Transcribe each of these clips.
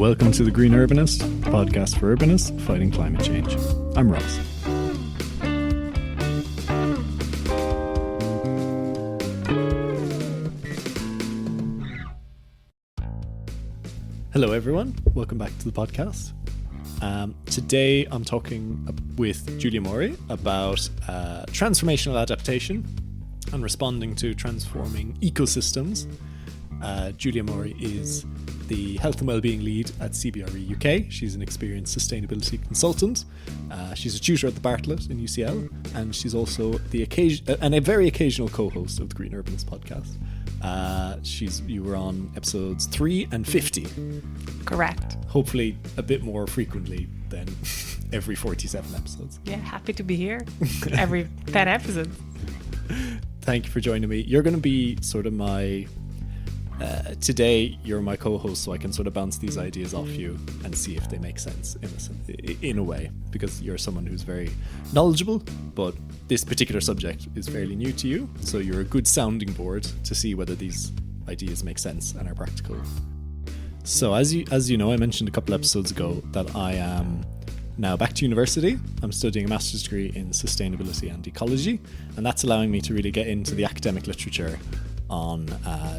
Welcome to the Green Urbanist, podcast for urbanists fighting climate change. I'm Ross. Hello everyone, welcome back to the podcast. Today I'm talking with Giulia Mori about transformational adaptation and responding to transforming ecosystems. Giulia Mori is the Health and Wellbeing Lead at CBRE UK. She's an experienced sustainability consultant. She's a tutor at the Bartlett in UCL, and she's also a very occasional co-host of the Green Urbanist podcast. You were on episodes 3 and 50. Correct. Hopefully a bit more frequently than every 47 episodes. Yeah, happy to be here. Every 10 episodes. Thank you for joining me. You're going to be sort of my... today you're my co-host, so I can sort of bounce these ideas off you and see if they make sense in a way, because you're someone who's very knowledgeable, but this particular subject is fairly new to you, so you're a good sounding board to see whether these ideas make sense and are practical. So as you know, I mentioned a couple episodes ago that I am now back to university. I'm studying a master's degree in sustainability and ecology, and that's allowing me to really get into the academic literature on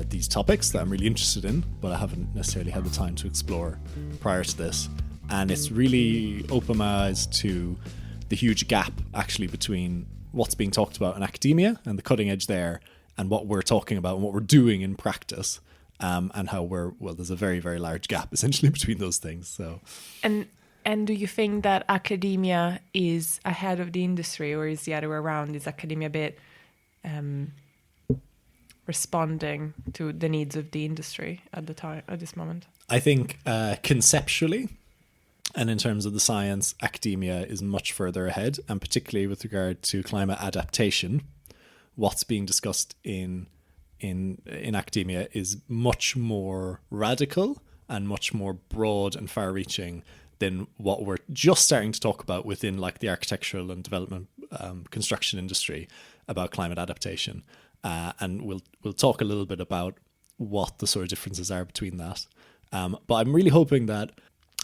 these topics that I'm really interested in, but I haven't necessarily had the time to explore prior to this. And it's really opened my eyes to the huge gap actually between what's being talked about in academia and the cutting edge there, and what we're talking about and what we're doing in practice, and how there's a very, very large gap essentially between those things. So, and do you think that academia is ahead of the industry, or is the other way around? Is academia a bit responding to the needs of the industry at this moment? I think conceptually and in terms of the science, academia is much further ahead, and particularly with regard to climate adaptation, what's being discussed in academia is much more radical and much more broad and far-reaching than what we're just starting to talk about within like the architectural and development construction industry about climate adaptation. And we'll talk a little bit about what the sort of differences are between that. But I'm really hoping that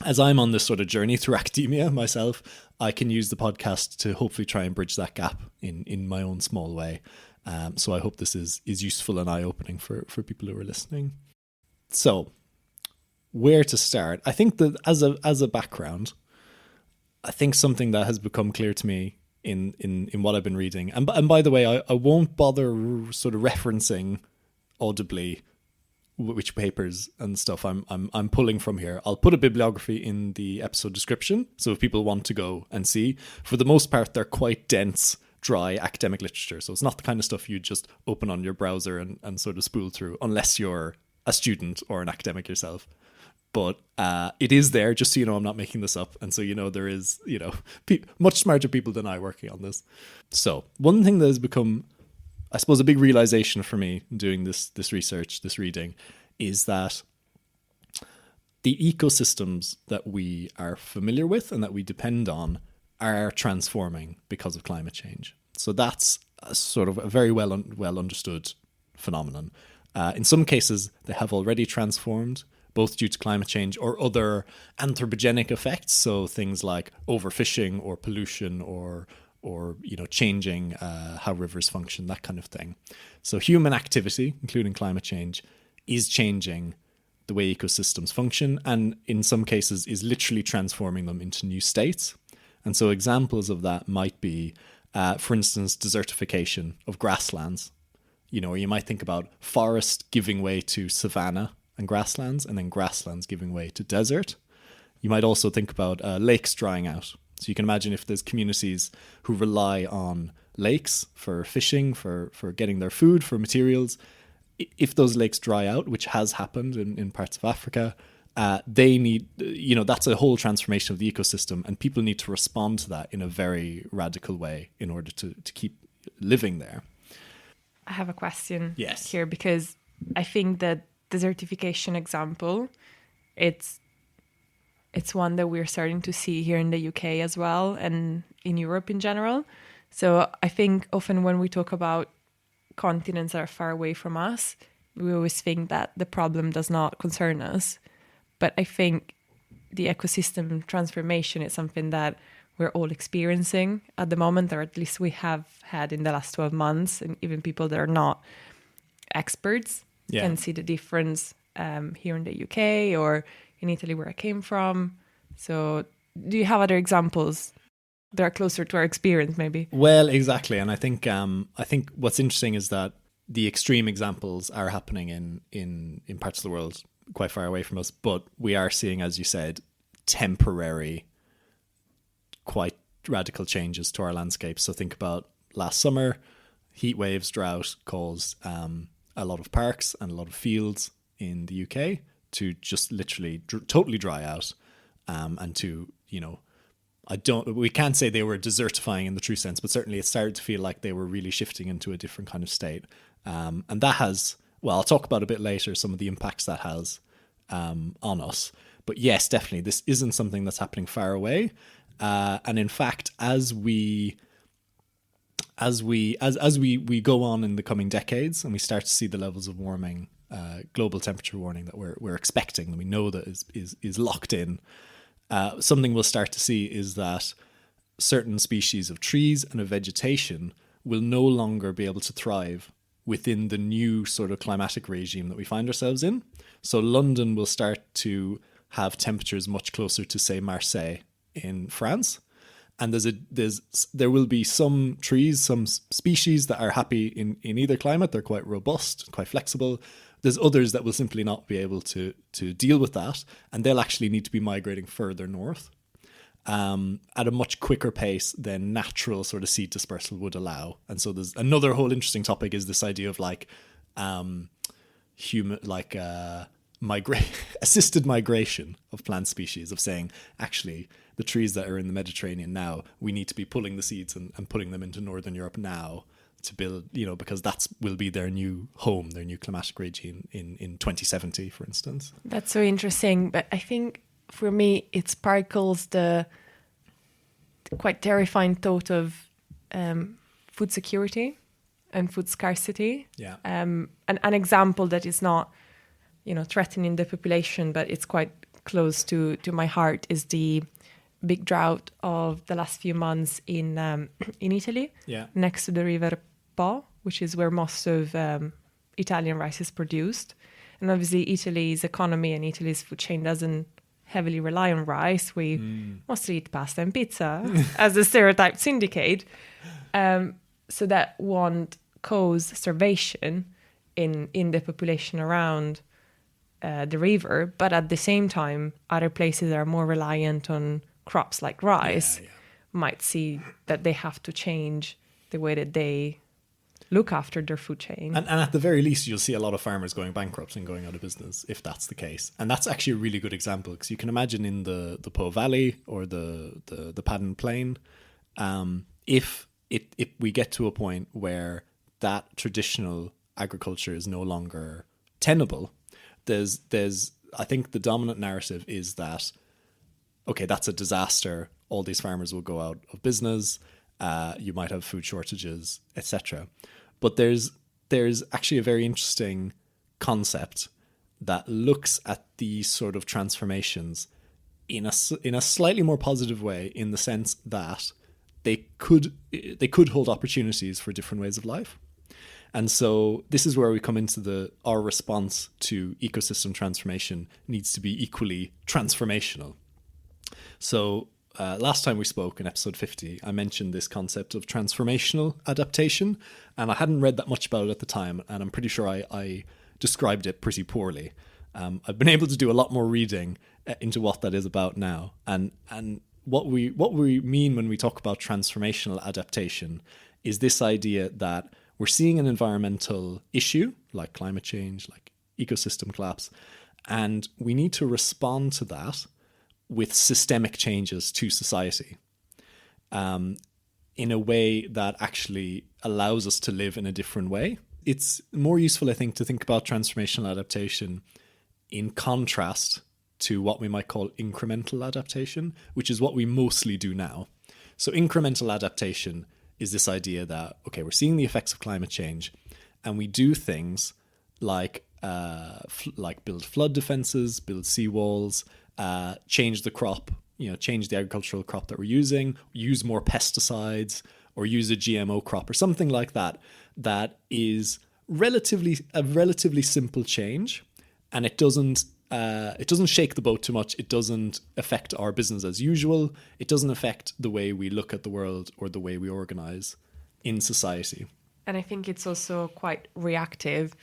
as I'm on this sort of journey through academia myself, I can use the podcast to hopefully try and bridge that gap in my own small way. So I hope this is useful and eye-opening for people who are listening. So where to start? I think that as a background, I think something that has become clear to me in what I've been reading, and by the way, I won't bother sort of referencing audibly which papers and stuff I'm pulling from here. I'll put a bibliography in the episode description, so if people want to go and see. For the most part, they're quite dense, dry academic literature, so it's not the kind of stuff you just open on your browser and sort of spool through, unless you're a student or an academic yourself. But it is there, just so you know I'm not making this up. And so, there is, much smarter people than I working on this. So one thing that has become, I suppose, a big realization for me doing this research, this reading, is that the ecosystems that we are familiar with and that we depend on are transforming because of climate change. So that's a sort of a very well understood phenomenon. In some cases, they have already transformed, both due to climate change or other anthropogenic effects, so things like overfishing or pollution or changing how rivers function, that kind of thing. So human activity, including climate change, is changing the way ecosystems function, and in some cases is literally transforming them into new states. And so examples of that might be, for instance, desertification of grasslands. Or you might think about forest giving way to savanna and grasslands, and then grasslands giving way to desert. You might also think about lakes drying out. So you can imagine if there's communities who rely on lakes for fishing, for getting their food, for materials. If those lakes dry out, which has happened in parts of Africa, they need, that's a whole transformation of the ecosystem, and people need to respond to that in a very radical way in order to keep living there. I have a question Yes. here, because I think that desertification example, it's one that we're starting to see here in the UK as well, and in Europe in general. So I think often when we talk about continents that are far away from us, we always think that the problem does not concern us. But I think the ecosystem transformation is something that we're all experiencing at the moment, or at least we have had in the last 12 months, and even people that are not experts can see the difference here in the UK or in Italy, where I came from. So do you have other examples that are closer to our experience, maybe? Well, exactly. And I think what's interesting is that the extreme examples are happening in parts of the world quite far away from us, but we are seeing, as you said, temporary, quite radical changes to our landscape. So think about last summer, heat waves, drought caused a lot of parks and a lot of fields in the UK to just literally totally dry out, and to, we can't say they were desertifying in the true sense, but certainly it started to feel like they were really shifting into a different kind of state. And that has, I'll talk about a bit later some of the impacts that has on us. But yes, definitely, this isn't something that's happening far away. And in fact, as we go on in the coming decades and we start to see the levels of warming, global temperature warning that we're expecting, that we know that is locked in, something we'll start to see is that certain species of trees and of vegetation will no longer be able to thrive within the new sort of climatic regime that we find ourselves in. So London will start to have temperatures much closer to, say, Marseille in France. And there will be some trees, some species that are happy in either climate. They're quite robust, quite flexible. There's others that will simply not be able to deal with that, and they'll actually need to be migrating further north at a much quicker pace than natural sort of seed dispersal would allow. And so there's another whole interesting topic is this idea of assisted migration of plant species, of saying, actually, the trees that are in the Mediterranean now, we need to be pulling the seeds and putting them into Northern Europe now to build, because will be their new home, their new climatic regime in 2070, for instance. That's so interesting. But I think for me, it sparkles the quite terrifying thought of food security and food scarcity. Yeah. An example that is not, threatening the population, but it's quite close to my heart is the big drought of the last few months in Italy, next to the river Po, which is where most of Italian rice is produced. And obviously Italy's economy and Italy's food chain doesn't heavily rely on rice. We mostly eat pasta and pizza, as the stereotypes indicate. So that won't cause starvation in the population around the river. But at the same time, other places that are more reliant on crops like rice might see that they have to change the way that they look after their food chain. And at the very least, you'll see a lot of farmers going bankrupt and going out of business if that's the case. And that's actually a really good example, because you can imagine in the Po Valley or the Padan Plain, if we get to a point where that traditional agriculture is no longer tenable, there's I think the dominant narrative is that, okay, that's a disaster. All these farmers will go out of business. You might have food shortages, etc. But there's actually a very interesting concept that looks at these sort of transformations in a slightly more positive way, in the sense that they could hold opportunities for different ways of life. And so this is where we come into our response to ecosystem transformation needs to be equally transformational. So last time we spoke in episode 50, I mentioned this concept of transformational adaptation, and I hadn't read that much about it at the time, and I'm pretty sure I described it pretty poorly. I've been able to do a lot more reading into what that is about now, and what we mean when we talk about transformational adaptation is this idea that we're seeing an environmental issue like climate change, like ecosystem collapse, and we need to respond to that with systemic changes to society in a way that actually allows us to live in a different way. It's more useful, I think, to think about transformational adaptation in contrast to what we might call incremental adaptation, which is what we mostly do now. So incremental adaptation is this idea that, okay, we're seeing the effects of climate change, and we do things like build flood defenses, build seawalls, change the crop, change the agricultural crop that we're using, use more pesticides, or use a GMO crop or something like that, that is a relatively simple change, and it doesn't shake the boat too much. It doesn't affect our business as usual. It doesn't affect the way we look at the world or the way we organize in society. And I think it's also quite reactive,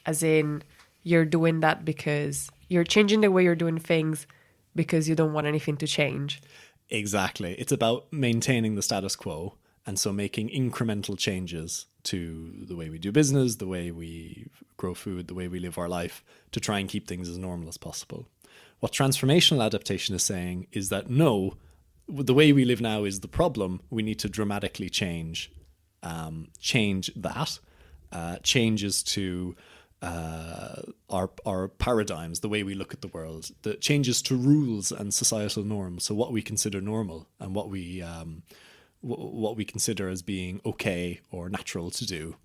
as in you're doing that because you're changing the way you're doing things because you don't want anything to change. Exactly. It's about maintaining the status quo, and so making incremental changes to the way we do business, the way we grow food, the way we live our life, to try and keep things as normal as possible. What transformational adaptation is saying is that no, the way we live now is the problem. We need to dramatically change that. Changes to our paradigms, the way we look at the world, the changes to rules and societal norms. So what we consider normal and what we consider as being okay or natural to do.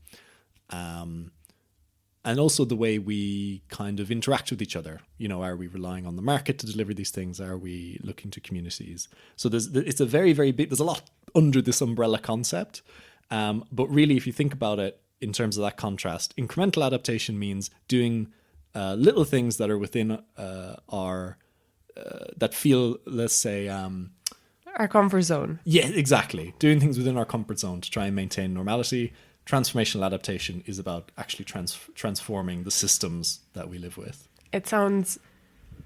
And also the way we kind of interact with each other. Are we relying on the market to deliver these things? Are we looking to communities? So it's a very, very big, there's a lot under this umbrella concept. But really, if you think about it in terms of that contrast, incremental adaptation means doing little things that are within that feel, let's say, our comfort zone. Yeah, exactly. Doing things within our comfort zone to try and maintain normality. Transformational adaptation is about actually transforming the systems that we live with. It sounds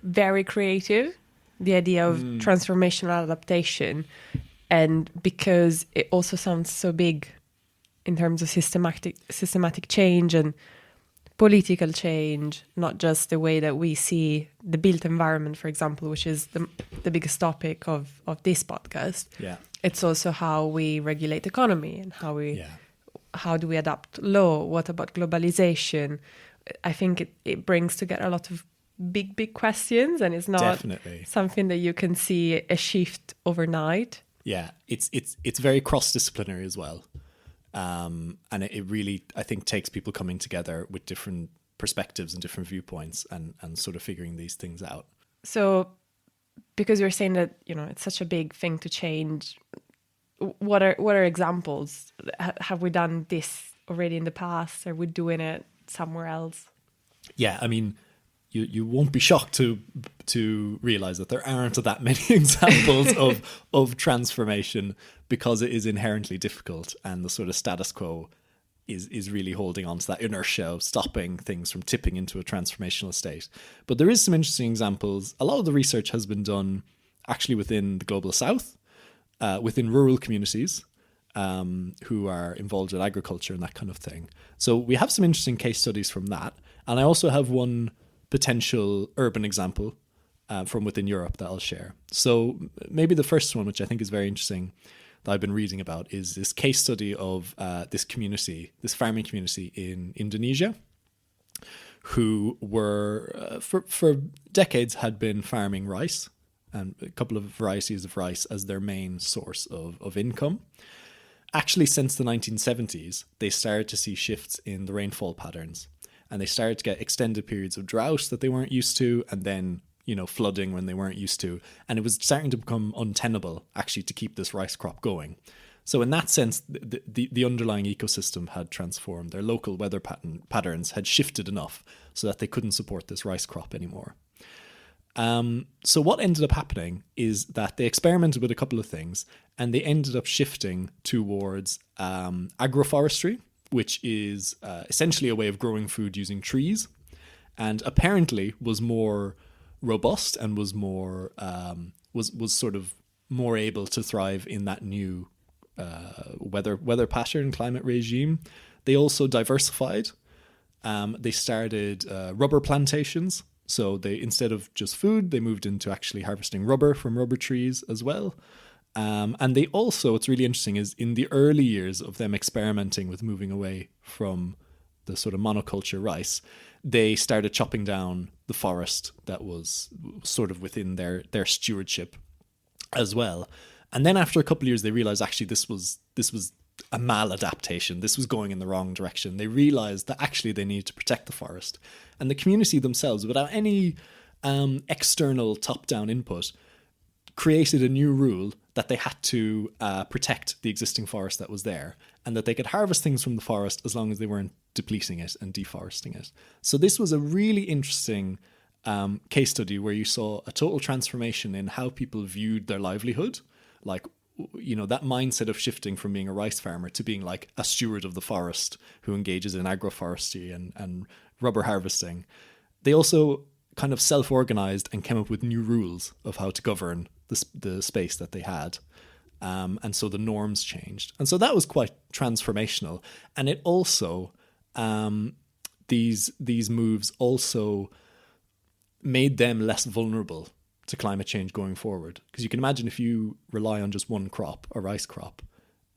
very creative, the idea of transformational adaptation. And because it also sounds so big in terms of systematic change and political change, not just the way that we see the built environment, for example, which is the biggest topic of this podcast. Yeah. It's also how we regulate the economy and how do we adapt law? What about globalization? I think it brings together a lot of big questions, and it's not Definitely something that you can see a shift overnight. Yeah, it's very cross-disciplinary as well. And it really, I think, takes people coming together with different perspectives and different viewpoints and sort of figuring these things out. So because you're saying that, it's such a big thing to change, what are examples? Have we done this already in the past? Are we doing it somewhere else? Yeah, I mean, you won't be shocked to realize that there aren't that many examples of transformation, because it is inherently difficult, and the sort of status quo is really holding on to that inertia of stopping things from tipping into a transformational state. But there is some interesting examples. A lot of the research has been done actually within the global south, within rural communities who are involved in agriculture and that kind of thing. So we have some interesting case studies from that. And I also have one potential urban example from within Europe that I'll share. So maybe the first one, which I think is very interesting, that I've been reading about, is this case study of this farming community in Indonesia, who were, for decades, had been farming rice, and a couple of varieties of rice as their main source of income. Actually, since the 1970s, they started to see shifts in the rainfall patterns, and they started to get extended periods of drought that they weren't used to, and then flooding when they weren't used to. And it was starting to become untenable, actually, to keep this rice crop going. So in that sense, the underlying ecosystem had transformed. Their local weather patterns had shifted enough so that they couldn't support this rice crop anymore. So what ended up happening is that they experimented with a couple of things, and they ended up shifting towards agroforestry, which is essentially a way of growing food using trees, and apparently was more robust and was more was sort of more able to thrive in that new weather pattern, climate regime. They also diversified. They started rubber plantations. So they, instead of just food, they moved into actually harvesting rubber from rubber trees as well. And they also, what's really interesting is in the early years of them experimenting with moving away from the sort of monoculture rice, they started chopping down the forest that was sort of within their stewardship as well. And then after a couple of years, they realized actually this was a maladaptation. This was going in the wrong direction. They realized that actually they needed to protect the forest. And the community themselves, without any external top-down input created a new rule that they had to protect the existing forest that was there, and that they could harvest things from the forest as long as they weren't depleting it and deforesting it. So this was a really interesting case study where you saw a total transformation in how people viewed their livelihood. Like, that mindset of shifting from being a rice farmer to being like a steward of the forest who engages in agroforestry and rubber harvesting. They also kind of self-organized and came up with new rules of how to govern the space that they had. And so the norms changed. And so that was quite transformational. And it also, these moves also made them less vulnerable to climate change going forward. Because you can imagine if you rely on just one crop, a rice crop,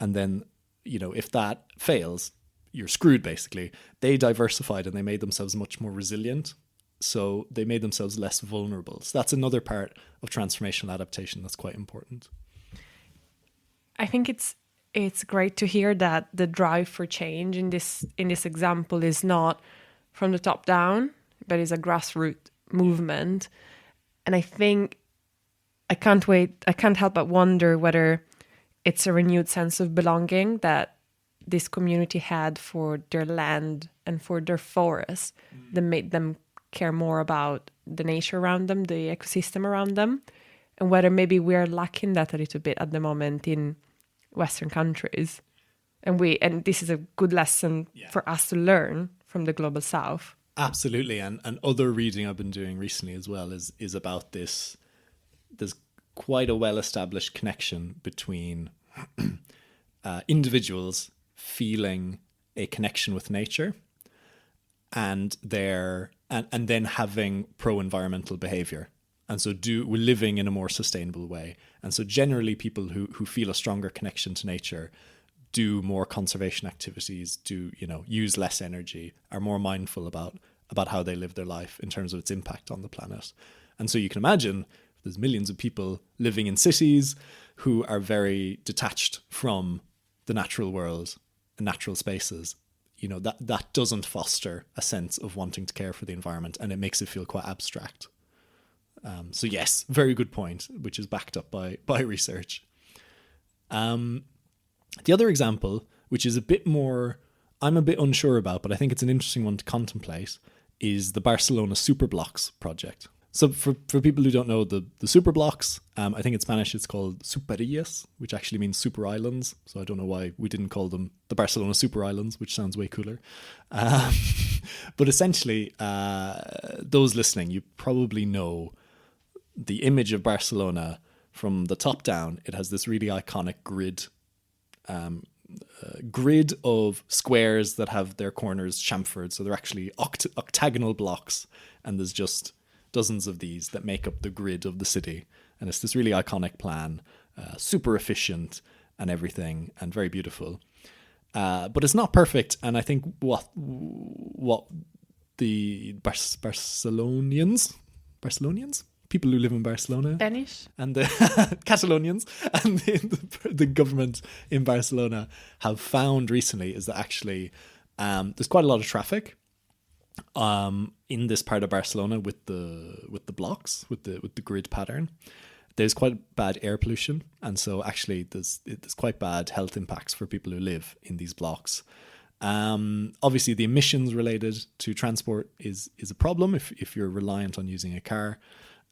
and then, if that fails, you're screwed basically. They diversified and they made themselves much more resilient. So they made themselves less vulnerable. So that's another part of transformational adaptation that's quite important. I think it's great to hear that the drive for change in this example is not from the top down, but is a grassroots movement. And I think I can't help but wonder whether it's a renewed sense of belonging that this community had for their land and for their forest that made them care more about the nature around them, the ecosystem around them, and whether maybe we're lacking that a little bit at the moment in Western countries. And this is a good lesson for us to learn from the global South. Absolutely. And other reading I've been doing recently as well is about this. There's quite a well-established connection between individuals feeling a connection with nature and then having pro-environmental behavior. And so we're living in a more sustainable way. And so generally people who feel a stronger connection to nature do more conservation activities, use less energy, are more mindful about how they live their life in terms of its impact on the planet. And so you can imagine there's millions of people living in cities who are very detached from the natural world and natural spaces. That doesn't foster a sense of wanting to care for the environment, and it makes it feel quite abstract. So yes, very good point, which is backed up by research. The other example, which is I'm a bit unsure about, but I think it's an interesting one to contemplate, is the Barcelona Superblocks project. So for people who don't know, the superblocks, I think in Spanish it's called superillas, which actually means super islands. So I don't know why we didn't call them the Barcelona Super Islands, which sounds way cooler. But essentially, those listening, you probably know the image of Barcelona from the top down. It has this really iconic grid of squares that have their corners chamfered. So they're actually octagonal blocks, and there's just dozens of these that make up the grid of the city. And it's this really iconic plan, super efficient and everything, and very beautiful. But it's not perfect. And I think what the Barcelonians, people who live in Barcelona, Spanish, and the Catalonians and the government in Barcelona have found recently is that actually there's quite a lot of traffic in this part of Barcelona with the blocks, with the grid pattern. There's quite bad air pollution, and so actually there's quite bad health impacts for people who live in these blocks. Obviously, the emissions related to transport is a problem if you're reliant on using a car.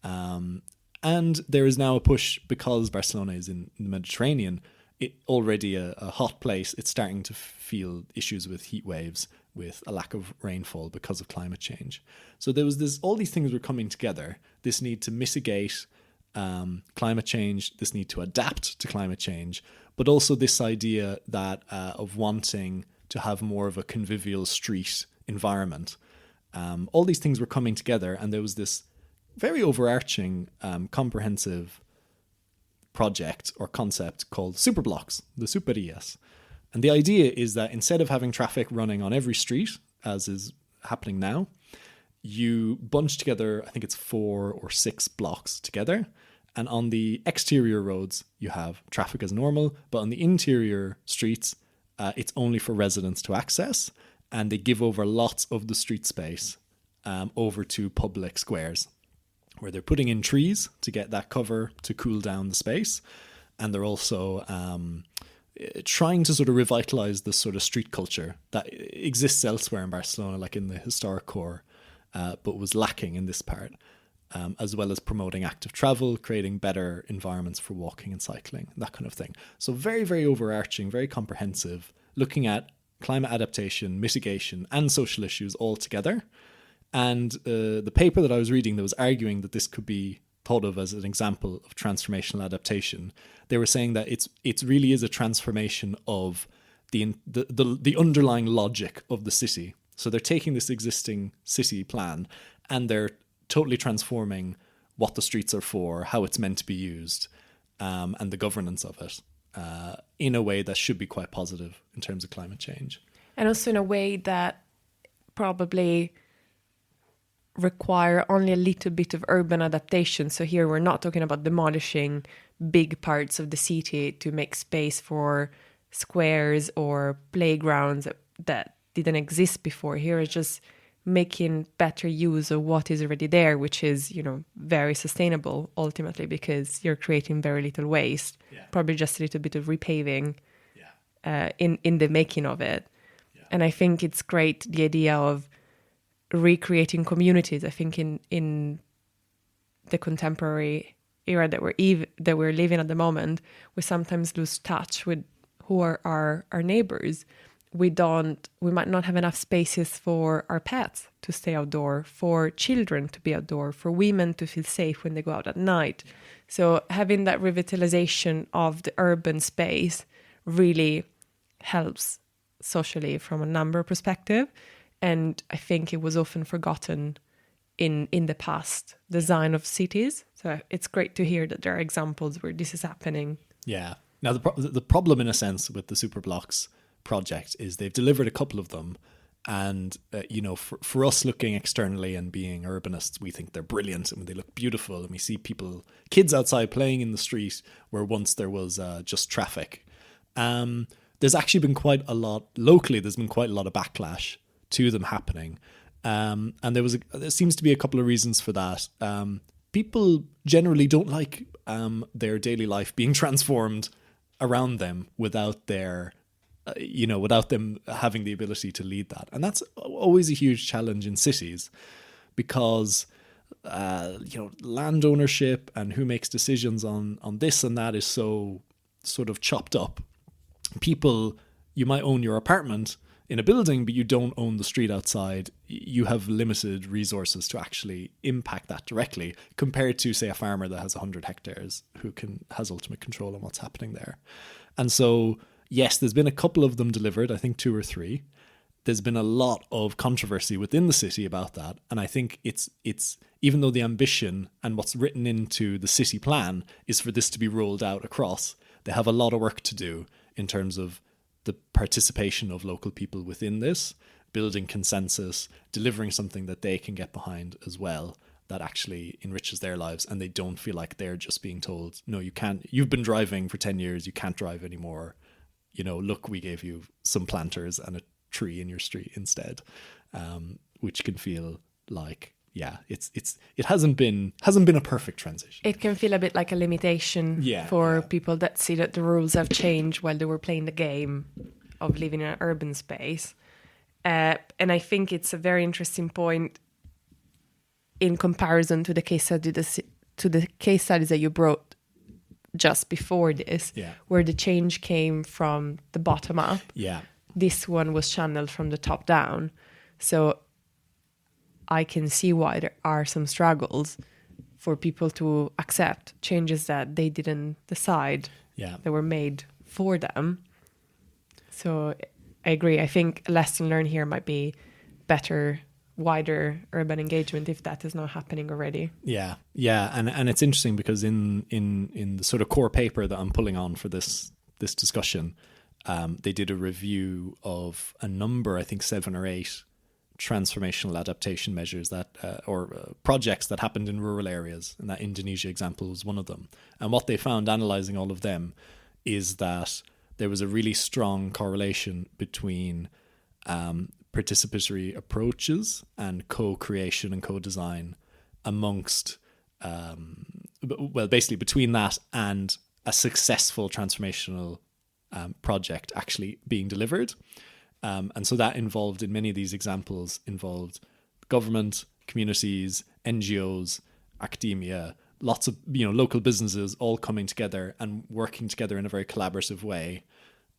And there is now a push, because Barcelona is in the Mediterranean, it already a hot place. It's starting to feel issues with heat waves, with a lack of rainfall because of climate change. So there was all these things were coming together. This need to mitigate climate change, this need to adapt to climate change, but also this idea that of wanting to have more of a convivial street environment. All these things were coming together, and there was this very overarching, comprehensive project or concept called superblocks, the superillas. And the idea is that instead of having traffic running on every street, as is happening now, you bunch together, I think it's 4 or 6 blocks together. And on the exterior roads, you have traffic as normal, but on the interior streets, it's only for residents to access. And they give over lots of the street space over to public squares. where they're putting in trees to get that cover to cool down the space. And they're also trying to sort of revitalize this sort of street culture that exists elsewhere in Barcelona, like in the historic core, but was lacking in this part, as well as promoting active travel, creating better environments for walking and cycling, that kind of thing. So very, very overarching, very comprehensive, looking at climate adaptation, mitigation, and social issues all together. And the paper that I was reading that was arguing that this could be thought of as an example of transformational adaptation, they were saying that it really is a transformation of the underlying logic of the city. So they're taking this existing city plan and they're totally transforming what the streets are for, how it's meant to be used, and the governance of it in a way that should be quite positive in terms of climate change. And also in a way that probably require only a little bit of urban adaptation. So here we're not talking about demolishing big parts of the city to make space for squares or playgrounds that didn't exist before. Here it's just making better use of what is already there, which is, very sustainable ultimately because you're creating very little waste, probably just a little bit of repaving in the making of it. Yeah. And I think it's great, the idea of recreating communities. I think in the contemporary era that we're living at the moment, we sometimes lose touch with who are our neighbors. We might not have enough spaces for our pets to stay outdoor, for children to be outdoor, for women to feel safe when they go out at night. So having that revitalization of the urban space really helps socially from a number perspective. And I think it was often forgotten in the past design of cities. So it's great to hear that there are examples where this is happening. Yeah. Now, the problem, in a sense, with the superblocks project is they've delivered a couple of them. And, for us looking externally and being urbanists, we think they're brilliant and they look beautiful. And we see kids outside playing in the street where once there was just traffic. There's actually been quite a lot, locally, there's been quite a lot of backlash to them happening. And there seems to be a couple of reasons for that. People generally don't like their daily life being transformed around them without without them having the ability to lead that. And that's always a huge challenge in cities because, land ownership and who makes decisions on this and that is so sort of chopped up. You might own your apartment in a building, but you don't own the street outside. You have limited resources to actually impact that directly compared to, say, a farmer that has 100 hectares who has ultimate control on what's happening there. And so, yes, there's been a couple of them delivered, I think 2 or 3. There's been a lot of controversy within the city about that. And I think it's even though the ambition and what's written into the city plan is for this to be rolled out across, they have a lot of work to do in terms of the participation of local people within this, building consensus, delivering something that they can get behind as well, that actually enriches their lives and they don't feel like they're just being told, no, you can't, you've been driving for 10 years, you can't drive anymore. Look, we gave you some planters and a tree in your street instead, which can feel like, it hasn't been a perfect transition. It can feel a bit like a limitation for people that see that the rules have changed while they were playing the game of living in an urban space. And I think it's a very interesting point in comparison to the case studies that you brought just before this, where the change came from the bottom up. Yeah. This one was channeled from the top down. So I can see why there are some struggles for people to accept changes that they didn't decide that were made for them. So I agree. I think a lesson learned here might be better, wider urban engagement if that is not happening already. Yeah. And it's interesting because in the sort of core paper that I'm pulling on for this discussion, they did a review of a number, I think 7 or 8 transformational adaptation measures that or projects that happened in rural areas, and that Indonesia example was one of them. And what they found analysing all of them is that there was a really strong correlation between participatory approaches and co-creation and co-design amongst basically between that and a successful transformational project actually being delivered. And so that involved, in many of these examples, involved government, communities, NGOs, academia, lots of local businesses all coming together and working together in a very collaborative way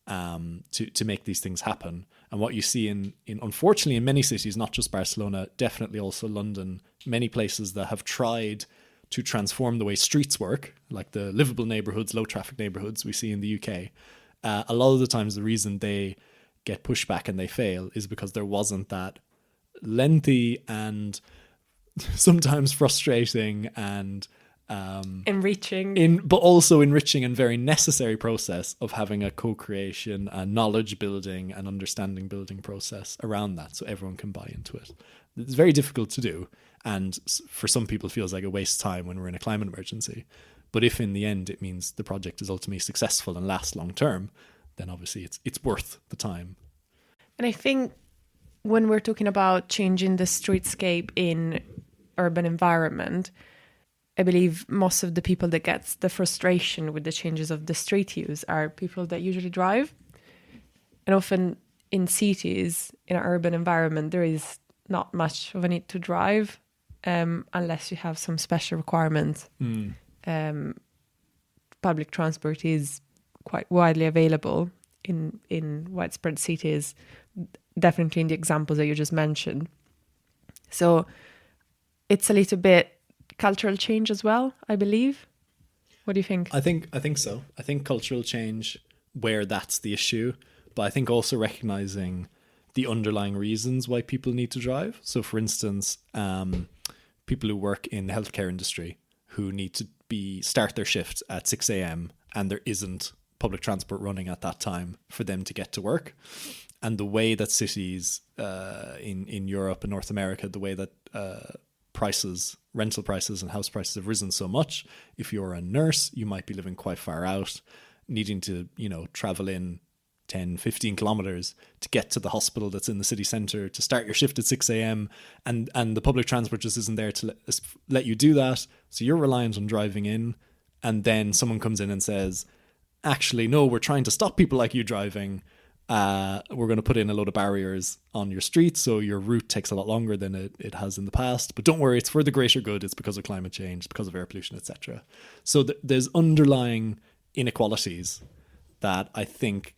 to make these things happen. And what you see in unfortunately in many cities, not just Barcelona, definitely also London, many places that have tried to transform the way streets work, like the livable neighborhoods, low traffic neighborhoods we see in the UK. A lot of the times the reason they get pushback and they fail is because there wasn't that lengthy and sometimes frustrating and enriching, but also enriching and very necessary process of having a co-creation, a knowledge building and understanding building process around that, so everyone can buy into it. It's very difficult to do, and for some people it feels like a waste of time when we're in a climate emergency. But if in the end it means the project is ultimately successful and lasts long term, then obviously it's worth the time. And I think when we're talking about changing the streetscape in urban environment, I believe most of the people that gets the frustration with the changes of the street use are people that usually drive. And often in cities, in an urban environment, there is not much of a need to drive unless you have some special requirements. Public transport is quite widely available in widespread cities, definitely in the examples that you just mentioned. So it's a little bit cultural change as well, I believe. What do you think? I think so. I think cultural change where that's the issue, but I think also recognizing the underlying reasons why people need to drive. So for instance, people who work in the healthcare industry who need to start their shift at 6 a.m. and there isn't public transport running at that time for them to get to work. And the way that cities in Europe and North America, the way that rental prices and house prices have risen so much, if you're a nurse, you might be living quite far out, needing to, travel in 10, 15 kilometers to get to the hospital that's in the city centre, to start your shift at 6 a.m. And the public transport just isn't there to let you do that. So you're reliant on driving in. And then someone comes in and says, actually, no, we're trying to stop people like you driving. We're going to put in a load of barriers on your street, so your route takes a lot longer than it has in the past. But don't worry, it's for the greater good. It's because of climate change, because of air pollution, etc. So there's underlying inequalities that I think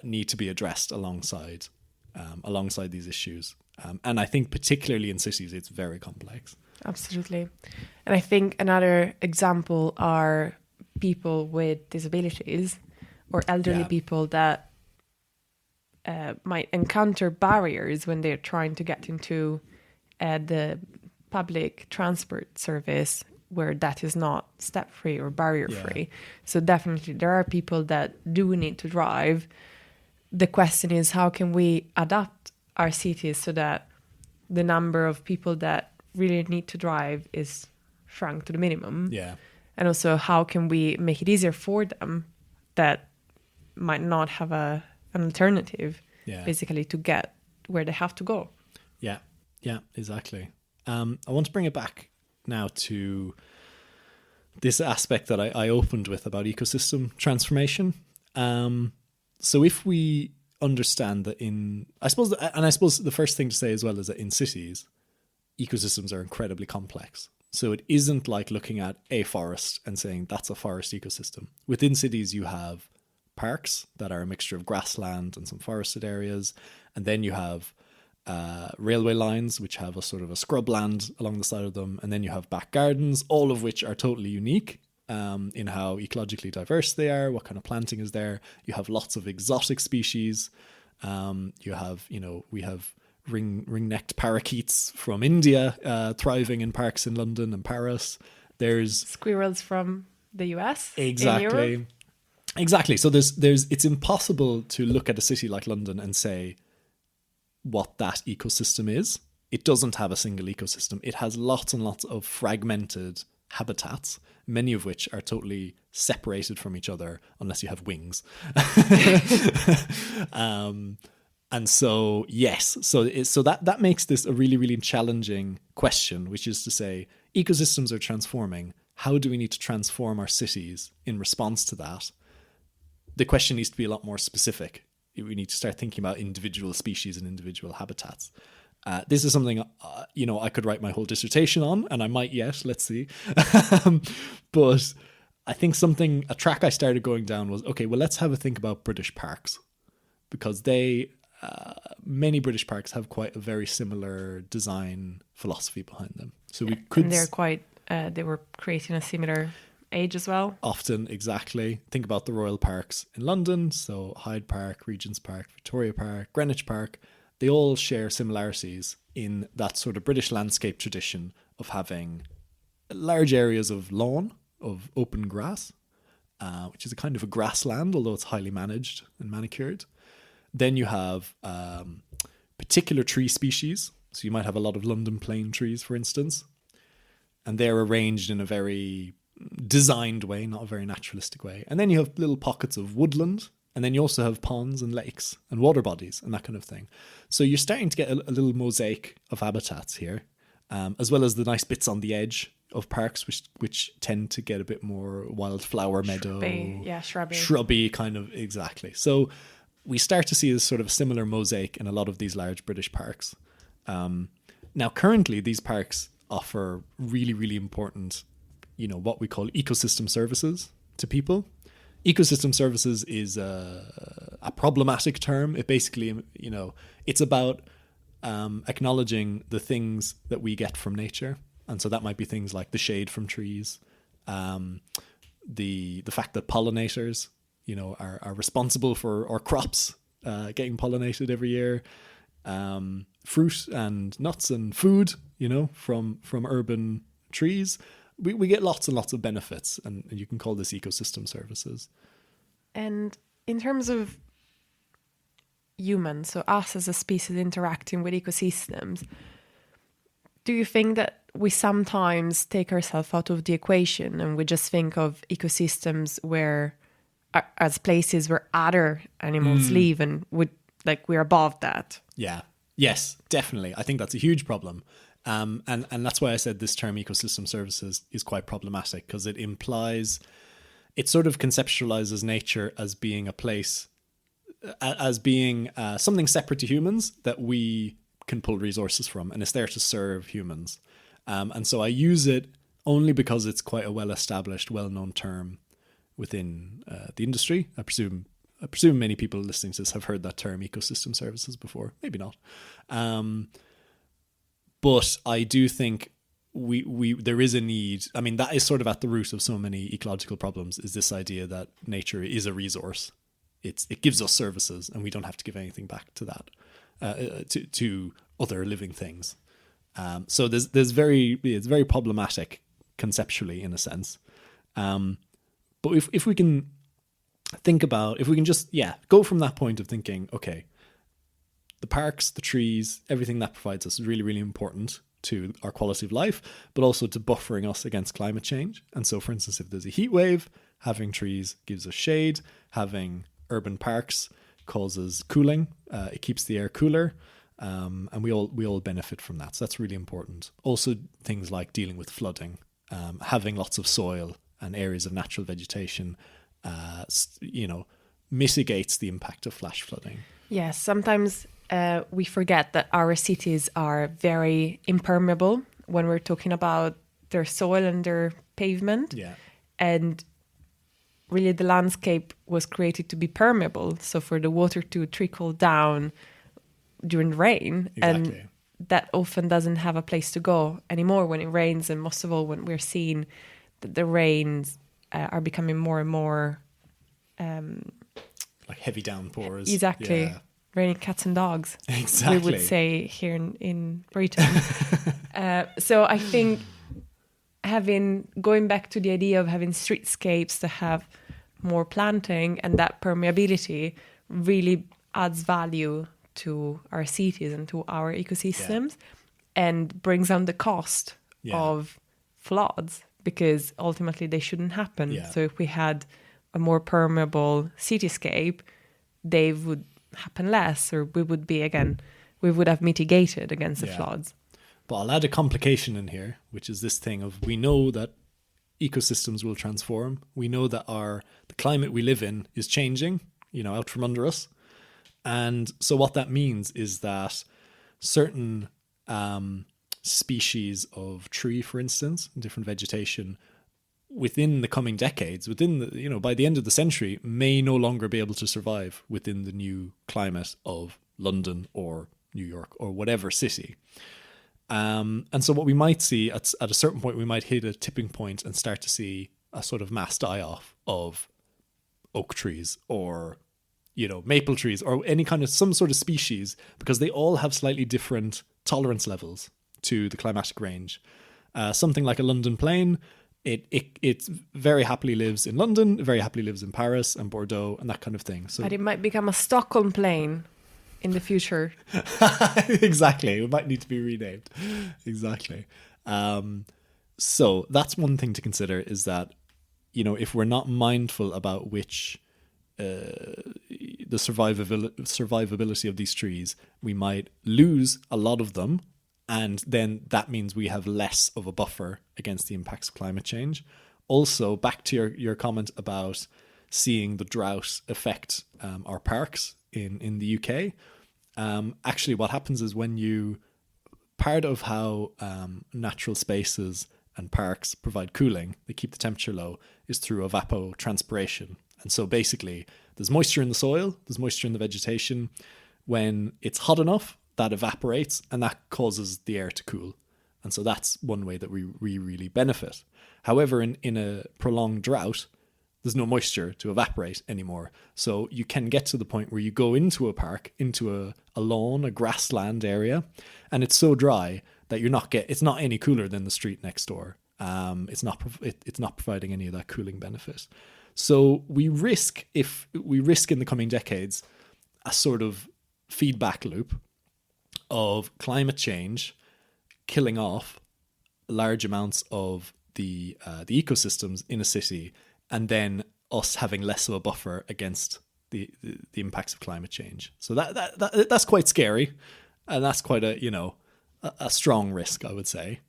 need to be addressed alongside these issues. And I think particularly in cities, it's very complex. Absolutely. And I think another example are people with disabilities or elderly people that might encounter barriers when they're trying to get into the public transport service where that is not step-free or barrier-free. Yeah. So definitely there are people that do need to drive. The question is, how can we adapt our cities so that the number of people that really need to drive is shrunk to the minimum? Yeah. And also, how can we make it easier for them that might not have an alternative, basically, to get where they have to go? Yeah, exactly. I want to bring it back now to this aspect that I opened with about ecosystem transformation. So if we understand that I suppose the first thing to say as well is that in cities, ecosystems are incredibly complex. So it isn't like looking at a forest and saying that's a forest ecosystem. Within cities, you have parks that are a mixture of grassland and some forested areas. And then you have railway lines, which have a sort of a scrubland along the side of them. And then you have back gardens, all of which are totally unique in how ecologically diverse they are, what kind of planting is there. You have lots of exotic species. We have ring-necked parakeets from India thriving in parks in London and Paris. There's squirrels from the US. Exactly. Exactly. So it's impossible to look at a city like London and say what that ecosystem is. It doesn't have a single ecosystem. It has lots and lots of fragmented habitats, many of which are totally separated from each other unless you have wings. And so, yes, so that makes this a really, really challenging question, which is to say, ecosystems are transforming. How do we need to transform our cities in response to that? The question needs to be a lot more specific. We need to start thinking about individual species and individual habitats. This is something, I could write my whole dissertation on, and I might yet, let's see. But I think a track I started going down was, okay, well, let's have a think about British parks, because many British parks have quite a very similar design philosophy behind them. So we could... And they're quite, they were created in a similar age as well. Often, exactly. Think about the royal parks in London. So Hyde Park, Regent's Park, Victoria Park, Greenwich Park. They all share similarities in that sort of British landscape tradition of having large areas of lawn, of open grass, which is a kind of a grassland, although it's highly managed and manicured. Then you have particular tree species. So you might have a lot of London plane trees, for instance, and they're arranged in a very designed way, not a very naturalistic way. And then you have little pockets of woodland, and then you also have ponds and lakes and water bodies and that kind of thing. So you're starting to get a little mosaic of habitats here, as well as the nice bits on the edge of parks, which tend to get a bit more wildflower meadow. Shrubby kind of, exactly. So we start to see this sort of similar mosaic in a lot of these large British parks. Now, currently, these parks offer really, really important, what we call ecosystem services to people. Ecosystem services is a problematic term. It basically, it's about acknowledging the things that we get from nature. And so that might be things like the shade from trees, the fact that pollinators, are responsible for our crops getting pollinated every year, fruit and nuts and food, from urban trees. We get lots and lots of benefits, and you can call this ecosystem services. And in terms of humans, so us as a species interacting with ecosystems, do you think that we sometimes take ourselves out of the equation and we just think of ecosystems as places where other animals live, and we're above that? Yeah. Yes, definitely. I think that's a huge problem. And that's why I said this term ecosystem services is quite problematic, because it sort of conceptualizes nature as being a place, as being something separate to humans that we can pull resources from, and it's there to serve humans. And so I use it only because it's quite a well-established, well-known term within the industry. I presume many people listening to this have heard that term ecosystem services before. Maybe not. But I do think there is a need. I mean, that is sort of at the root of so many ecological problems, is this idea that nature is a resource. It gives us services, and we don't have to give anything back to that, to other living things. So it's very problematic conceptually, in a sense. But if we can just go from that point of thinking, okay, the parks, the trees, everything that provides us is really, really important to our quality of life, but also to buffering us against climate change. And so, for instance, if there's a heat wave, having trees gives us shade, having urban parks causes cooling, it keeps the air cooler, and we all benefit from that. So that's really important. Also, things like dealing with flooding, having lots of soil and areas of natural vegetation, mitigates the impact of flash flooding. Yes, sometimes we forget that our cities are very impermeable when we're talking about their soil and their pavement. Yeah. And really the landscape was created to be permeable, so for the water to trickle down during the rain. Exactly. And that often doesn't have a place to go anymore when it rains, and most of all when we're seeing that the rains are becoming more and more like heavy downpours. Exactly. Yeah. Raining cats and dogs. Exactly. We would say here in Britain. So I think going back to the idea of having streetscapes that have more planting and that permeability really adds value to our cities and to our ecosystems, and brings down the cost of floods, because ultimately they shouldn't happen. Yeah. So if we had a more permeable cityscape, they would happen less, or we would have mitigated against the floods. But I'll add a complication in here, which is this thing of, we know that ecosystems will transform. We know that the climate we live in is changing, out from under us. And so what that means is that certain species of tree, for instance, different vegetation, within the coming decades, by the end of the century, may no longer be able to survive within the new climate of London or New York or whatever city. And so what we might see at a certain point, we might hit a tipping point and start to see a sort of mass die-off of oak trees or, maple trees or some sort of species, because they all have slightly different tolerance levels to the climatic range. Something like a London plane, it very happily lives in London, very happily lives in Paris and Bordeaux and that kind of thing. So, but it might become a Stockholm plane in the future. Exactly. It might need to be renamed. Exactly. So that's one thing to consider, is that, if we're not mindful about which the survivability of these trees, we might lose a lot of them, and then that means we have less of a buffer against the impacts of climate change. Also, back to your comment about seeing the drought affect our parks in the UK. Actually, what happens is part of how natural spaces and parks provide cooling, they keep the temperature low, is through evapotranspiration. And so basically, there's moisture in the soil, there's moisture in the vegetation. When it's hot enough, that evaporates, and that causes the air to cool. And so that's one way that we really benefit. However, in a prolonged drought, there's no moisture to evaporate anymore. So you can get to the point where you go into a park, into a lawn, a grassland area, and it's so dry that it's not any cooler than the street next door. It's not providing any of that cooling benefit. So we risk in the coming decades a sort of feedback loop of climate change killing off large amounts of the ecosystems in a city, and then us having less of a buffer against the impacts of climate change. So that's quite scary, and that's quite a strong risk, I would say.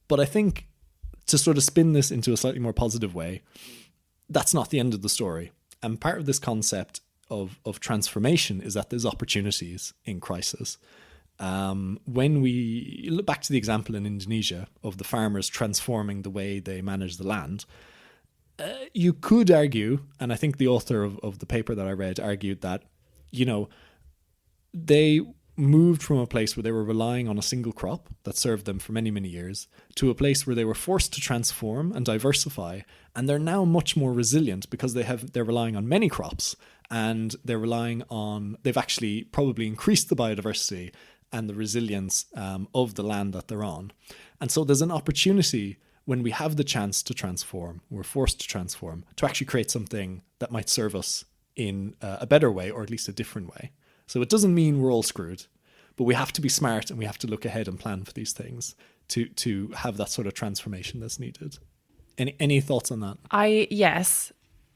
But I think, to sort of spin this into a slightly more positive way, that's not the end of the story. And part of this concept of transformation is that there's opportunities in crisis. When we look back to the example in Indonesia of the farmers transforming the way they manage the land, you could argue, and I think the author of the paper that I read argued that, they moved from a place where they were relying on a single crop that served them for many, many years to a place where they were forced to transform and diversify. And they're now much more resilient because they're relying on many crops, and they've actually probably increased the biodiversity and the resilience of the land that they're on. And so there's an opportunity when we have the chance to transform, we're forced to transform, to actually create something that might serve us in a better way, or at least a different way. So it doesn't mean we're all screwed, but we have to be smart and we have to look ahead and plan for these things to have that sort of transformation that's needed. Any thoughts on that? Yes,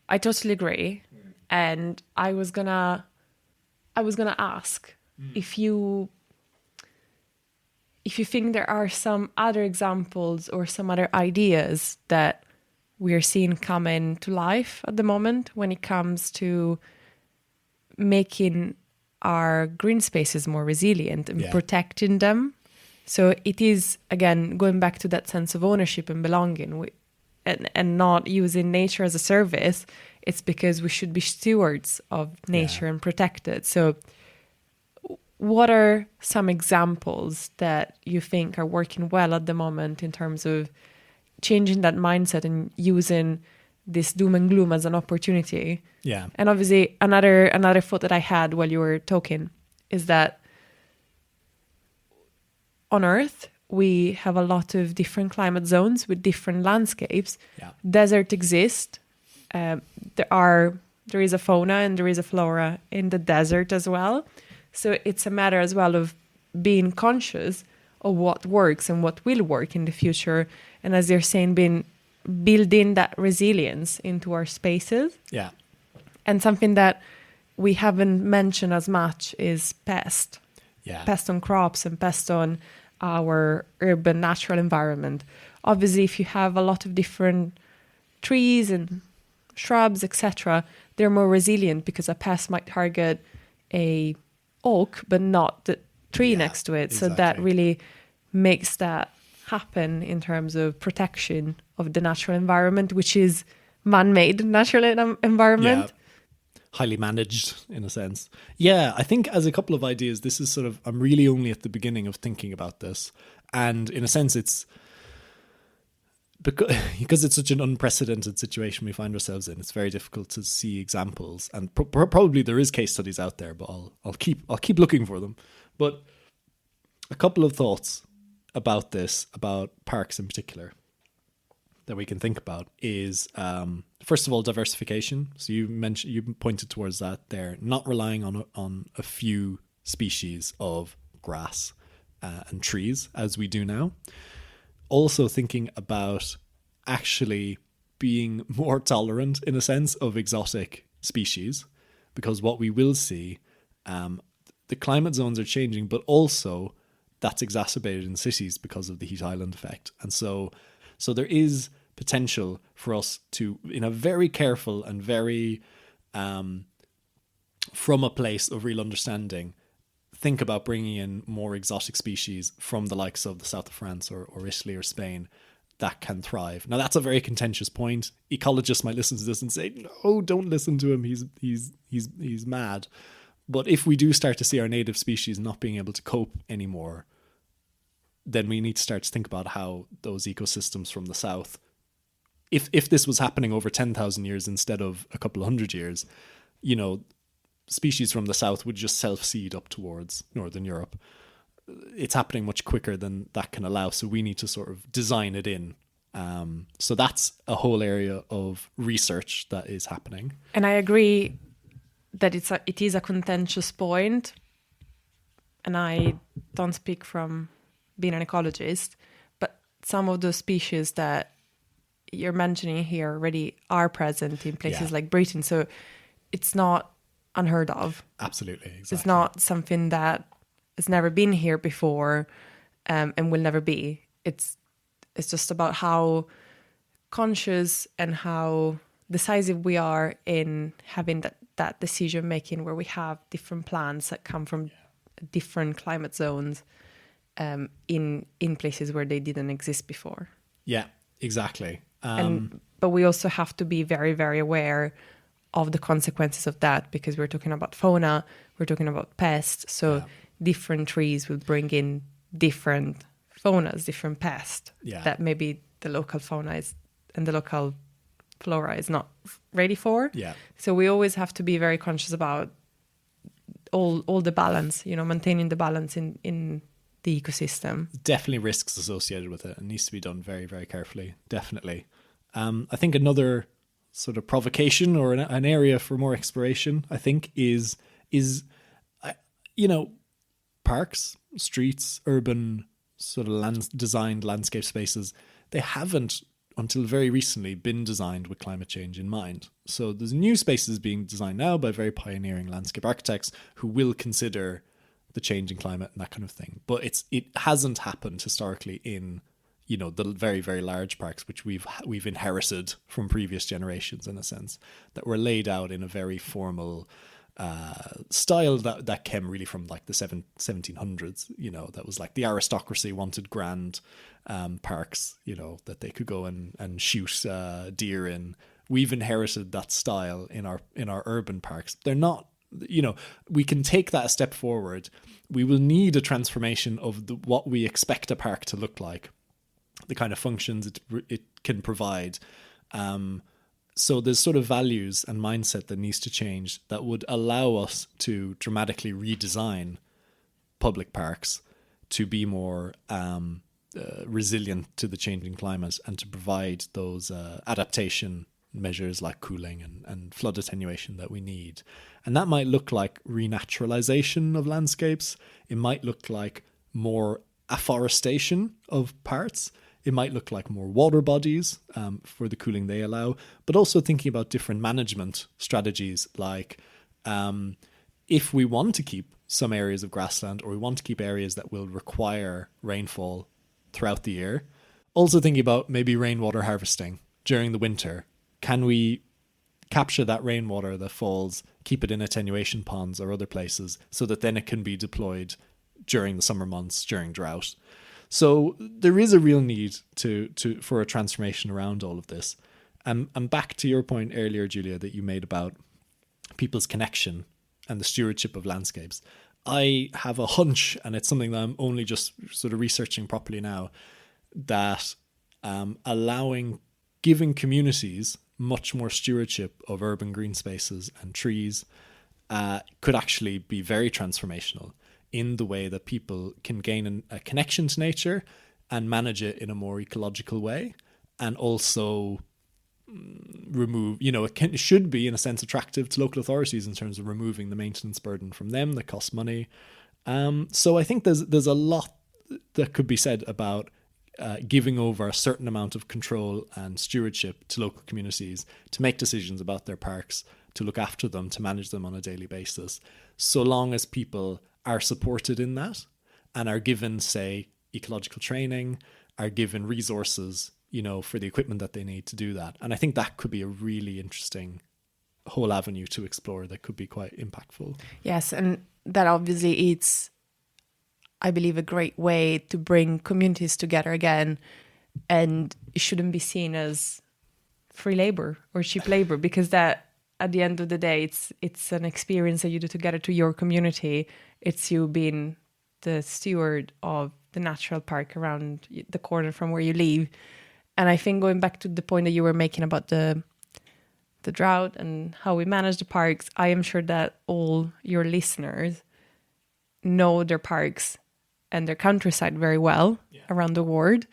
I totally agree. And I was gonna ask if you think there are some other examples or some other ideas that we're seeing come into life at the moment when it comes to making our green spaces more resilient and protecting them. So it is, again, going back to that sense of ownership and belonging, and not using nature as a service. It's because we should be stewards of nature and protect it. So what are some examples that you think are working well at the moment in terms of changing that mindset and using this doom and gloom as an opportunity? Yeah. And obviously another thought that I had while you were talking is that on Earth, we have a lot of different climate zones with different landscapes. Yeah. Desert exists. There is a fauna and there is a flora in the desert as well. So it's a matter as well of being conscious of what works and what will work in the future. And as you're saying, building that resilience into our spaces. Yeah. And something that we haven't mentioned as much is pest. Yeah. Pest on crops and pest on our urban natural environment. Obviously, if you have a lot of different trees and shrubs, etc., they're more resilient because a pest might target a oak but not the tree next to it. So that really makes that happen in terms of protection of the natural environment, which is man-made natural environment. Yeah. Highly managed in a sense. Yeah, I think as a couple of ideas, this is sort of, I'm really only at the beginning of thinking about this. And in a sense, it's because it's such an unprecedented situation we find ourselves in. It's very difficult to see examples, and probably there is case studies out there, but I'll keep looking for them. But a couple of thoughts about this, about parks in particular, that we can think about is first of all diversification. So you pointed towards that there, not relying on a few species of grass and trees as we do now. Also thinking about actually being more tolerant in a sense of exotic species, because what we will see, the climate zones are changing, but also that's exacerbated in cities because of the heat island effect. And so there is potential for us to, in a very careful and very from a place of real understanding, think about bringing in more exotic species from the likes of the south of France or Italy or Spain that can thrive. Now, that's a very contentious point. Ecologists might listen to this and say, no, don't listen to him. He's mad. But if we do start to see our native species not being able to cope anymore, then we need to start to think about how those ecosystems from the south, if this was happening over 10,000 years instead of a couple of hundred years, species from the south would just self-seed up towards Northern Europe. It's happening much quicker than that can allow, so we need to sort of design it in. So that's a whole area of research that is happening. And I agree that it is a contentious point, and I don't speak from being an ecologist, but some of those species that you're mentioning here already are present in places like Britain, so it's not unheard of. Absolutely, exactly. It's not something that has never been here before and will never be. It's just about how conscious and how decisive we are in having that decision making, where we have different plants that come from different climate zones in places where they didn't exist before. Yeah, exactly. But we also have to be very, very aware of the consequences of that, because we're talking about fauna, we're talking about pests. So different trees will bring in different faunas, different pests that maybe the local fauna and the local flora is not ready for. Yeah. So we always have to be very conscious about all the balance, maintaining the balance in the ecosystem. Definitely risks associated with it. It needs to be done very, very carefully. Definitely. I think another sort of provocation or an area for more exploration, I think, is parks, streets, urban sort of designed landscape spaces. They haven't until very recently been designed with climate change in mind. So there's new spaces being designed now by very pioneering landscape architects who will consider the changing climate and that kind of thing. But it hasn't happened historically in the very, very large parks, which we've inherited from previous generations, in a sense, that were laid out in a very formal style that came really from like the 1700s. That was like the aristocracy wanted grand parks, that they could go and shoot deer in. We've inherited that style in our urban parks. They're not, we can take that a step forward. We will need a transformation of what we expect a park to look like, the kind of functions it can provide. So there's sort of values and mindset that needs to change that would allow us to dramatically redesign public parks to be more resilient to the changing climate and to provide those adaptation measures like cooling and flood attenuation that we need. And that might look like renaturalization of landscapes. It might look like more afforestation of parts. It might look like more water bodies for the cooling they allow, but also thinking about different management strategies, like if we want to keep some areas of grassland, or we want to keep areas that will require rainfall throughout the year. Also thinking about maybe rainwater harvesting during the winter. Can we capture that rainwater that falls, keep it in attenuation ponds or other places, so that then it can be deployed during the summer months, during drought? So there is a real need for a transformation around all of this. And back to your point earlier, Giulia, that you made about people's connection and the stewardship of landscapes. I have a hunch, and it's something that I'm only just sort of researching properly now, that giving communities much more stewardship of urban green spaces and trees could actually be very transformational in the way that people can gain a connection to nature and manage it in a more ecological way, and also remove, it should be in a sense attractive to local authorities in terms of removing the maintenance burden from them that costs money. So I think there's a lot that could be said about giving over a certain amount of control and stewardship to local communities to make decisions about their parks, to look after them, to manage them on a daily basis, so long as people are supported in that and are given, say, ecological training, are given resources, for the equipment that they need to do that. And I think that could be a really interesting whole avenue to explore that could be quite impactful. Yes, and that obviously it's, I believe, a great way to bring communities together again, and it shouldn't be seen as free labor or cheap labor, because that, at the end of the day, it's an experience that you do together to your community. It's you being the steward of the natural park around the corner from where you live. And I think going back to the point that you were making about the drought and how we manage the parks, I am sure that all your listeners know their parks and their countryside very well around the world.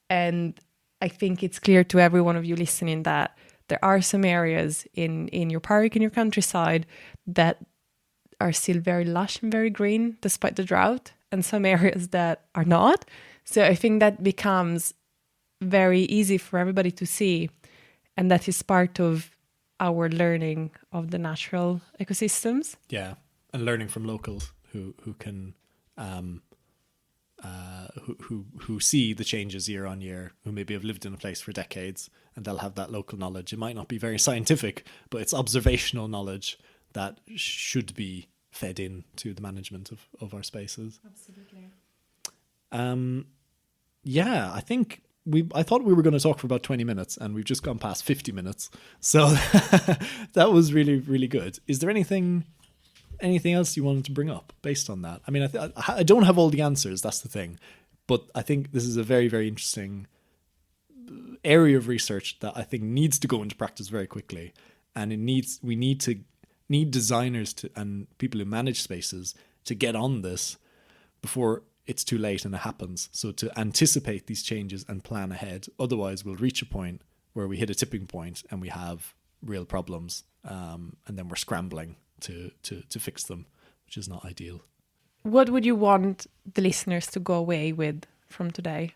And I think it's clear to every one of you listening that there are some areas in your park, in your countryside, that are still very lush and very green despite the drought, and some areas that are not. So I think that becomes very easy for everybody to see, and that is part of our learning of the natural ecosystems. Yeah, and learning from locals who can who see the changes year on year, who maybe have lived in a place for decades, and they'll have that local knowledge. It might not be very scientific, but it's observational knowledge that should be fed in to the management of our spaces. Absolutely. Yeah, I thought we were going to talk for about 20 minutes, and we've just gone past 50 minutes. So that was really, really good. Is there anything else you wanted to bring up based on that? I mean, I don't have all the answers. That's the thing. But I think this is a very, very interesting area of research that I think needs to go into practice very quickly. And we need designers and people who manage spaces to get on this before it's too late and it happens. So to anticipate these changes and plan ahead. Otherwise, we'll reach a point where we hit a tipping point and we have real problems, and then we're scrambling to fix them, which is not ideal. What would you want the listeners to go away with from today?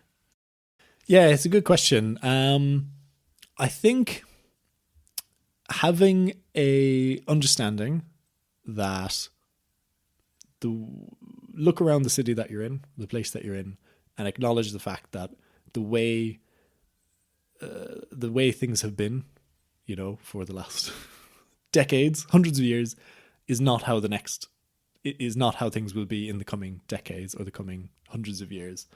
Yeah, it's a good question. I think having a understanding that look around the city that you're in, the place that you're in, and acknowledge the fact that the way things have been, for the last decades, hundreds of years, is not how things will be in the coming decades or the coming hundreds of years.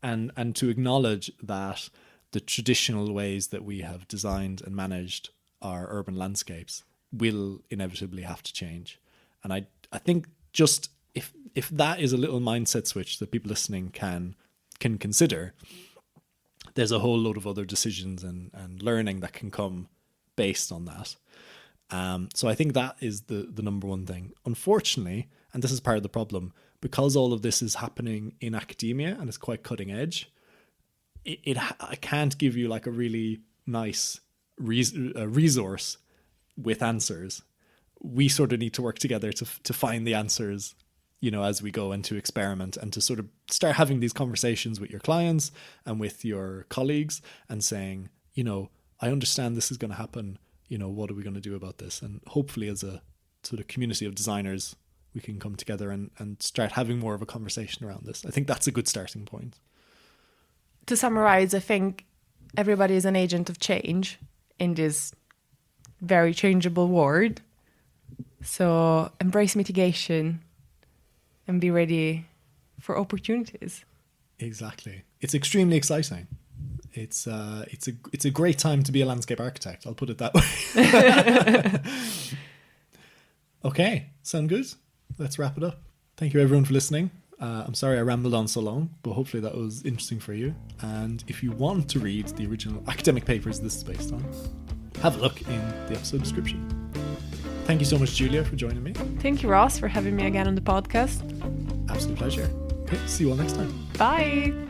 And to acknowledge that the traditional ways that we have designed and managed our urban landscapes will inevitably have to change. And I think just if that is a little mindset switch that people listening can consider, there's a whole load of other decisions and learning that can come based on that. So I think that is the number one thing. Unfortunately, and this is part of the problem, because all of this is happening in academia and it's quite cutting edge, I can't give you like a really nice resource with answers. We sort of need to work together to find the answers, as we go, and to experiment and to sort of start having these conversations with your clients and with your colleagues and saying, I understand this is going to happen. What are we going to do about this? And hopefully as a sort of community of designers, we can come together and start having more of a conversation around this. I think that's a good starting point. To summarize, I think everybody is an agent of change in this very changeable world. So embrace mitigation and be ready for opportunities. Exactly. It's extremely exciting. It's a great time to be a landscape architect. I'll put it that way. Okay, sound good? Let's wrap it up. Thank you everyone for listening. I'm sorry I rambled on so long, but hopefully that was interesting for you. And if you want to read the original academic papers this is based on, have a look in the episode description. Thank you so much, Giulia, for joining me. Thank you, Ross, for having me again on the podcast. Absolute pleasure. Okay, see you all next time. Bye.